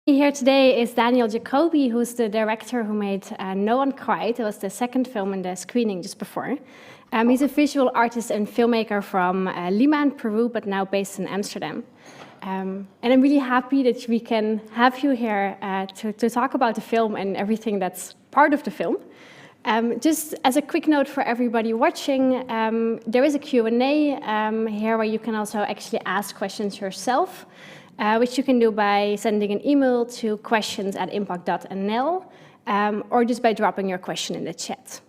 Here today is Daniel Jacoby, who's the director who made No One Cried. It was the second film in the screening just before. He's a visual artist and filmmaker from Lima in Peru, but now based in Amsterdam. And I'm really happy that we can have you here to talk about the film and everything that's part of the film. Just as a quick note for everybody watching, there is a Q&A here where you can also actually ask questions yourself, which you can do by sending an email to questions@impact.nl or just by dropping your question in the chat.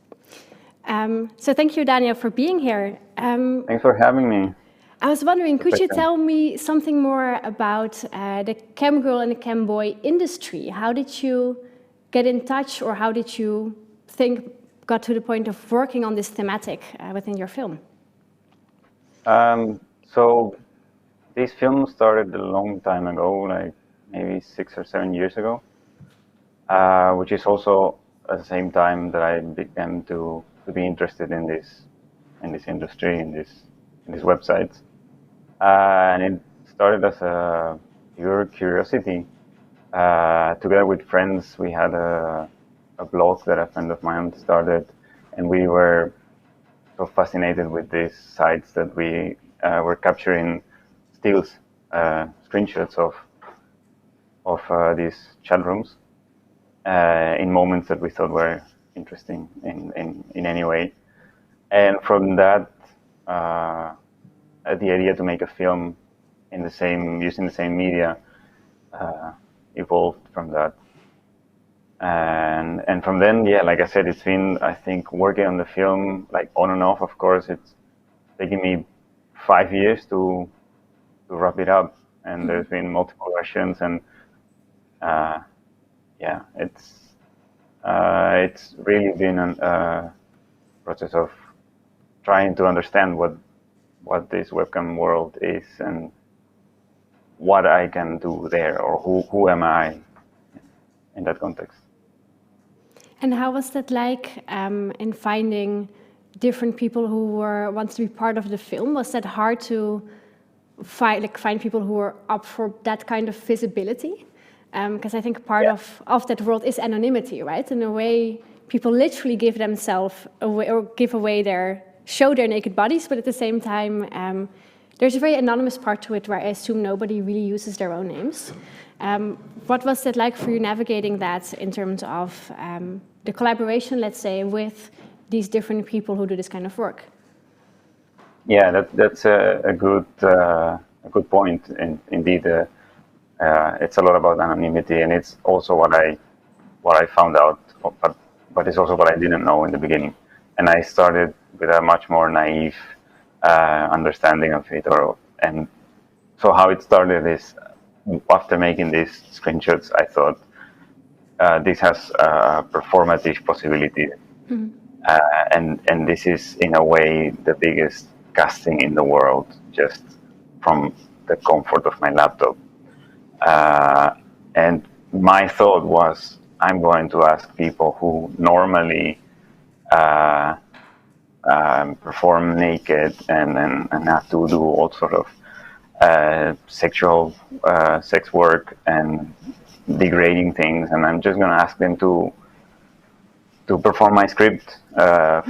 So thank you, Daniel, for being here. Thanks for having me. I was wondering, could you tell me something more about the cam girl and the cam boy industry? How did you get in touch, or how did you got to the point of working on this thematic within your film? So this film started a long time ago, like maybe 6 or 7 years ago, which is also at the same time that I began to be interested in this industry, in these websites. And it started as a pure curiosity. Together with friends, we had a blog that a friend of mine started, and we were so fascinated with these sites that we were capturing stills, screenshots of these chat rooms in moments that we thought were interesting in any way. And from that, the idea to make a film using the same media evolved from that. And from then, yeah, like I said, it's been, I think, working on the film, like on and off, of course, it's taken me 5 years to wrap it up. And there's been multiple versions, and yeah, it's really been a process of trying to understand what this webcam world is and what I can do there, or who am I in that context. And how was that like in finding different people who wants to be part of the film? Was that hard to find people who were up for that kind of visibility? Because I think part of that world is anonymity, right? In a way, people literally give themselves away, or show their naked bodies, but at the same time, there's a very anonymous part to it where I assume nobody really uses their own names. What was it like for you navigating that in terms of the collaboration, let's say, with these different people who do this kind of work? Yeah, that's a good point. Indeed, it's a lot about anonymity, and it's also what I found out, but it's also what I didn't know in the beginning. And I started with a much more naive understanding of it, and so how it started is, after making these screenshots, I thought this has a performative possibility. And this is, in a way, the biggest casting in the world, just from the comfort of my laptop. And my thought was, I'm going to ask people who normally perform naked and have to do all sort of sexual sex work and degrading things, and I'm just going to ask them to perform my script,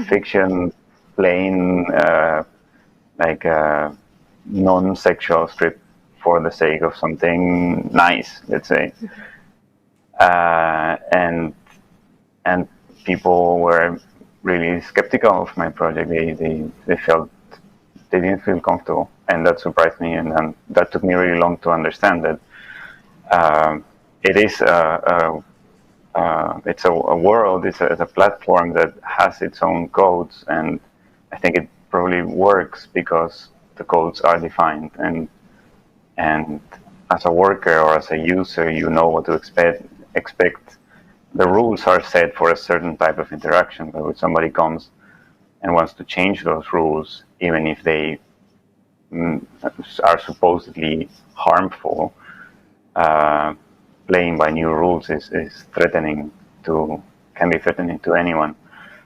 fiction, plain, like non-sexual script for the sake of something nice, let's say. And people were really skeptical of my project. They felt they didn't feel comfortable, and that surprised me. And that took me really long to understand that it is it's a world, it's a platform that has its own codes, and I think it probably works because the codes are defined, and as a worker or as a user, you know what to expect. The rules are set for a certain type of interaction, but when somebody comes and wants to change those rules, even if they are supposedly harmful, playing by new rules can be threatening to anyone.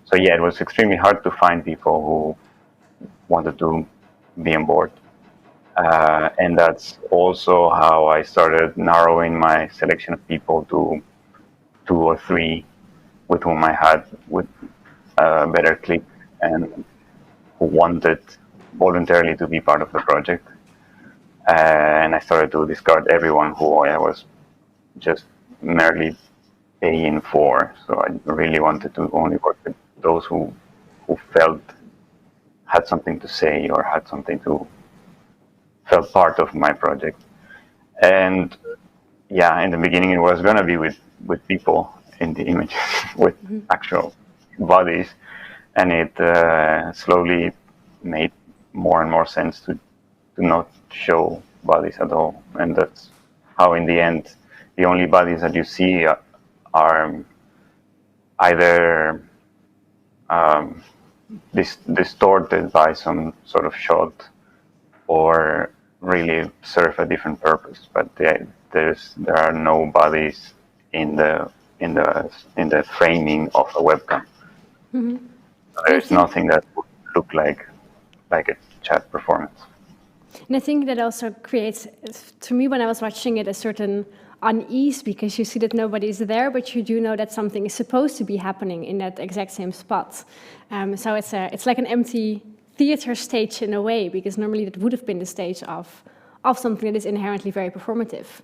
So yeah, it was extremely hard to find people who wanted to be on board. And that's also how I started narrowing my selection of people to 2 or 3 with whom I had with a better click and who wanted voluntarily to be part of the project. And I started to discard everyone who I was just merely paying for. So I really wanted to only work with those who felt had something to say or had something to felt part of my project. And yeah, in the beginning it was gonna be with people in the images with actual bodies, and it slowly made more and more sense to not show bodies at all. And that's how in the end the only bodies that you see are either distorted by some sort of shot or really serve a different purpose. But there are no bodies in the framing of a webcam. There's nothing that would look like a chat performance. And I think that also creates, to me, when I was watching it, a certain unease, because you see that nobody is there, but you do know that something is supposed to be happening in that exact same spot. So it's like an empty theater stage in a way, because normally that would have been the stage of something that is inherently very performative.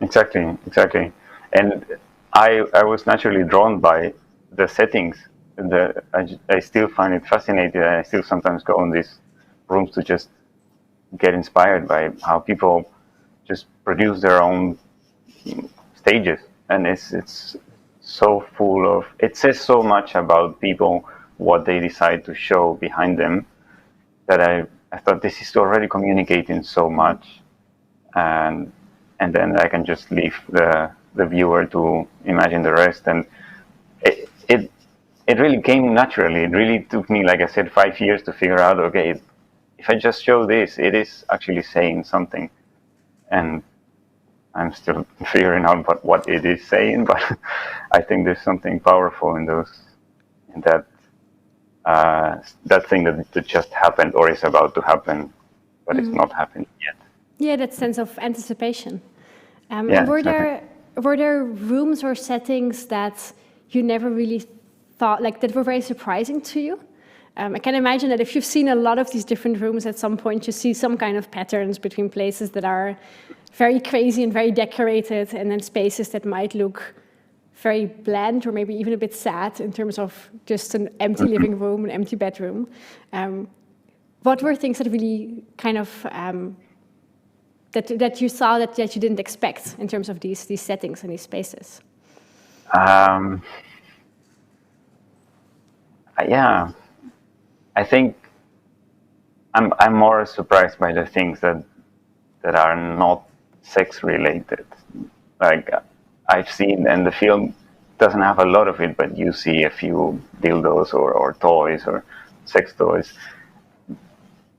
Exactly. And I was naturally drawn by the settings. I still find it fascinating, and I still sometimes go in these rooms to just get inspired by how people just produce their own stages. And it's so full of, it says so much about people, what they decide to show behind them, that I thought this is already communicating so much, and then I can just leave the viewer to imagine the rest. And it really came naturally. It really took me, like I said, 5 years to figure out, okay, if I just show this, it is actually saying something. And I'm still figuring out what it is saying, but I think there's something powerful in that thing that just happened or is about to happen, but it's not happening yet. Yeah, that sense of anticipation. Yeah, and were there rooms or settings that you never really thought, like, that were very surprising to you? I can imagine that if you've seen a lot of these different rooms, at some point you see some kind of patterns between places that are very crazy and very decorated, and then spaces that might look very bland or maybe even a bit sad in terms of just an empty living room, an empty bedroom. What were things that really kind of that you saw that you didn't expect in terms of these settings and these spaces? Yeah, I think I'm more surprised by the things that are not sex related. Like I've seen, and the film doesn't have a lot of it, but you see a few dildos or toys or sex toys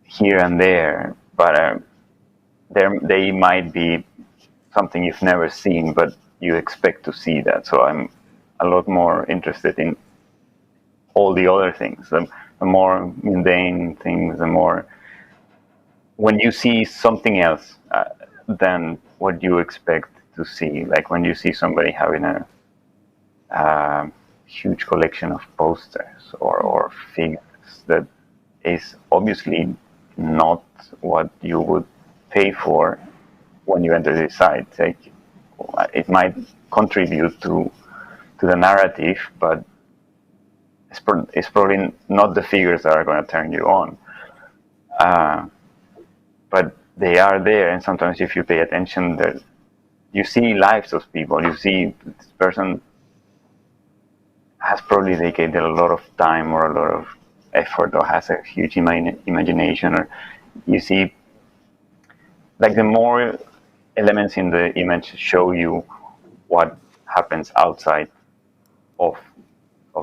here and there. But they might be something you've never seen, but you expect to see that. So I'm a lot more interested in all the other things, the more mundane things, the more when you see something else than what you expect to see. Like when you see somebody having a huge collection of posters or figures that is obviously not what you would pay for when you enter this site. Like, it might contribute to the narrative, but it's probably not the figures that are going to turn you on. But they are there, and sometimes if you pay attention, you see lives of people. You see this person has probably dedicated a lot of time or a lot of effort or has a huge imagination. Or you see, like, the more elements in the image show you what happens outside of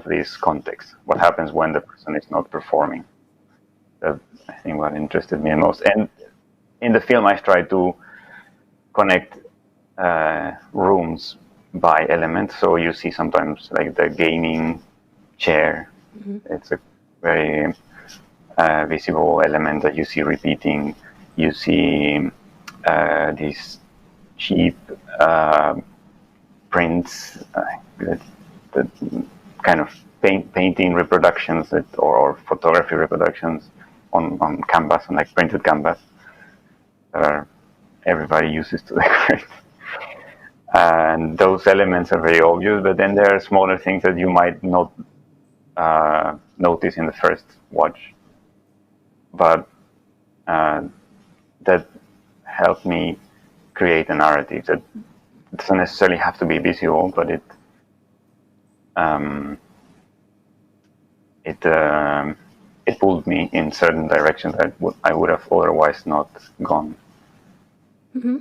this context, what happens when the person is not performing. That's, I think, what interested me most. And in the film, I've tried to connect rooms by elements. So you see sometimes like the gaming chair. It's a very visible element that you see repeating you see these cheap prints, that kind of painting reproductions or photography reproductions on canvas, on like printed canvas, that everybody uses to decorate. And those elements are very obvious, but then there are smaller things that you might not notice in the first watch. But that helped me create a narrative that doesn't necessarily have to be visual, but it pulled me in certain directions that I would have otherwise not gone. Mm-hmm.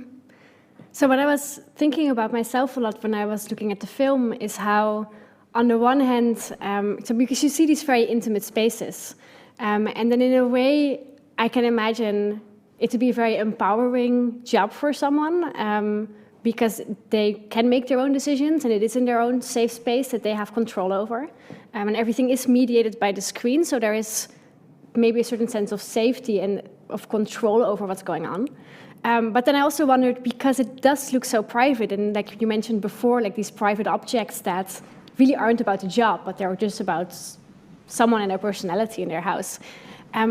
So what I was thinking about myself a lot when I was looking at the film is how, on the one hand, so because you see these very intimate spaces, and then in a way, I can imagine it to be a very empowering job for someone, because they can make their own decisions and it is in their own safe space that they have control over. And everything is mediated by the screen, so there is maybe a certain sense of safety and of control over what's going on. But then I also wondered, because it does look so private, and like you mentioned before, like these private objects that really aren't about the job, but they're just about someone and their personality in their house,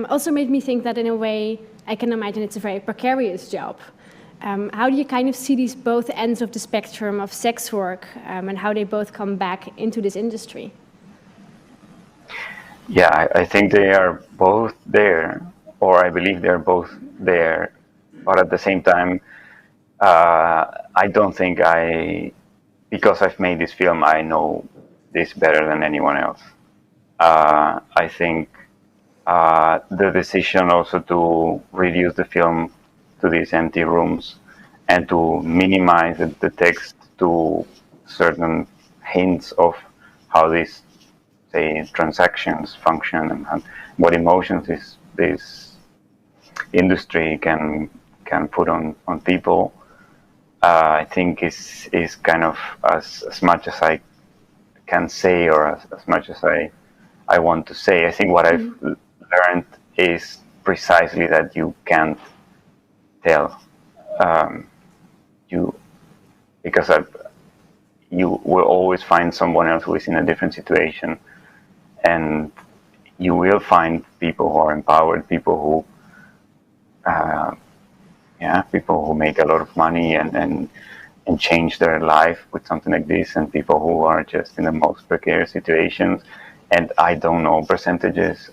also made me think that in a way, I can imagine it's a very precarious job. How do you kind of see these both ends of the spectrum of sex work, and how they both come back into this industry? Yeah, I think they are both there, or I believe they're both there, but at the same time, I don't think because I've made this film, I know this better than anyone else. I think the decision also to reduce the film to these empty rooms and to minimize the text to certain hints of how these, say, transactions function and what emotions this industry can put on people, I think is kind of as much as I can say, or as much as I want to say. I think what I've learned is precisely that you can't tell. Because you will always find someone else who is in a different situation, and you will find people who are empowered, people who make a lot of money and change their life with something like this, and people who are just in the most precarious situations. And I don't know percentages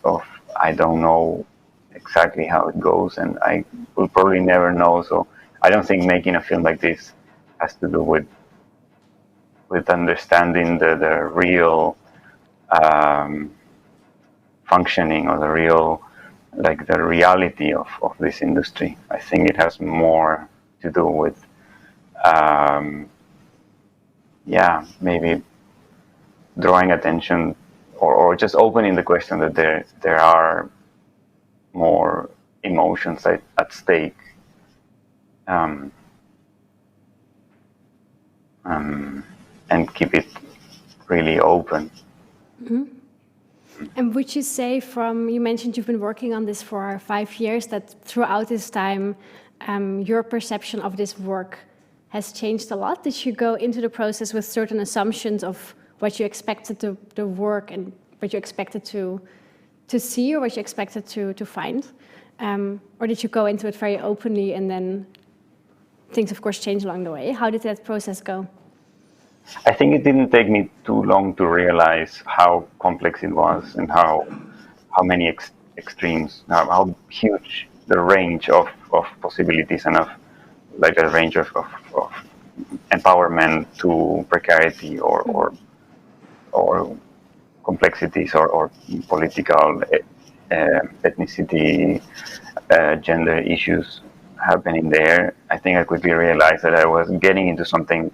I don't know exactly how it goes, and I will probably never know. So I don't think making a film like this has to do with understanding the real functioning, or the reality of this industry. I think it has more to do with maybe drawing attention, or just opening the question that there are more emotions at stake, and keep it really open. Mm-hmm. And would you say, you mentioned you've been working on this for 5 years, that throughout this time, your perception of this work has changed a lot? Did you go into the process with certain assumptions of what you expected the work and what you expected to see, or what you expected to find? Or did you go into it very openly and then things, of course, change along the way? How did that process go? I think it didn't take me too long to realize how complex it was, and how many extremes, how huge the range of possibilities, and of like a range of empowerment to precarity, or complexities, or political, ethnicity, gender issues happening there. I think I quickly realized that I was getting into something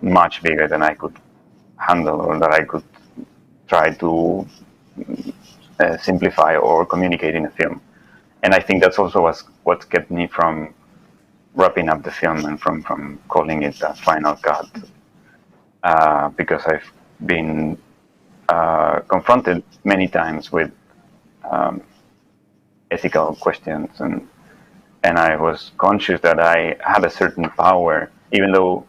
much bigger than I could handle, or that I could try to simplify or communicate in a film. And I think that's also what kept me from wrapping up the film and from calling it a final cut, because I've been confronted many times with ethical questions, and and I was conscious that I had a certain power, even though,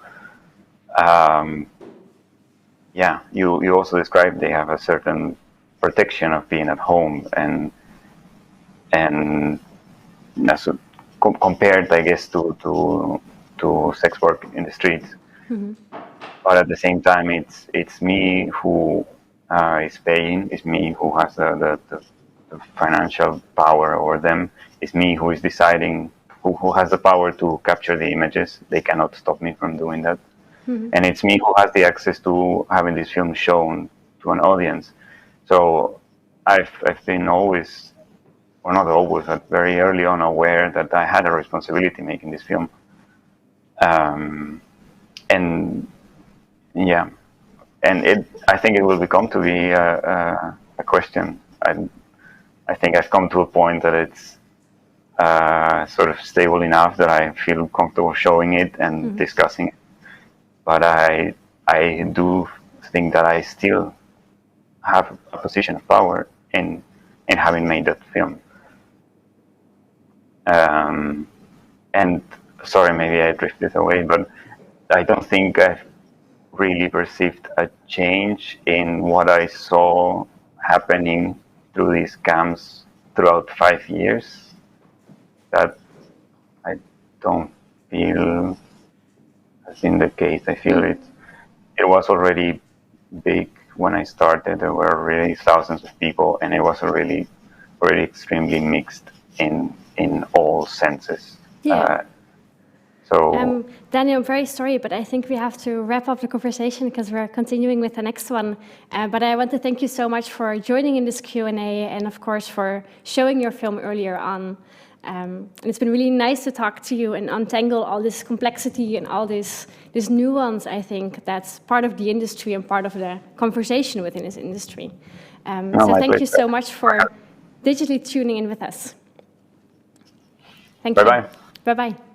yeah, you also described they have a certain protection of being at home, and that's compared, I guess, to sex work in the streets. Mm-hmm. But at the same time, it's me who is paying. It's me who has the financial power over them. It's me who is deciding who has the power to capture the images. They cannot stop me from doing that. Mm-hmm. And it's me who has the access to having this film shown to an audience. So I've been always, or not always, but very early on aware that I had a responsibility making this film. And yeah, and I think it will become to be a question. I think I've come to a point that it's sort of stable enough that I feel comfortable showing it and mm-hmm. discussing it. But I do think that I still have a position of power in having made that film. And sorry, maybe I drifted away, but I don't think I've really perceived a change in what I saw happening through these camps throughout 5 years. That I don't feel has been the case. I feel it was already big when I started. There were really thousands of people, and it was already extremely mixed in all senses. Yeah. So, Daniel, I'm very sorry, but I think we have to wrap up the conversation because we're continuing with the next one. But I want to thank you so much for joining in this Q&A and, of course, for showing your film earlier on. And it's been really nice to talk to you and untangle all this complexity and all this nuance, I think, that's part of the industry and part of the conversation within this industry. So thank you so much for digitally tuning in with us. Thank you. Bye-bye. Bye-bye.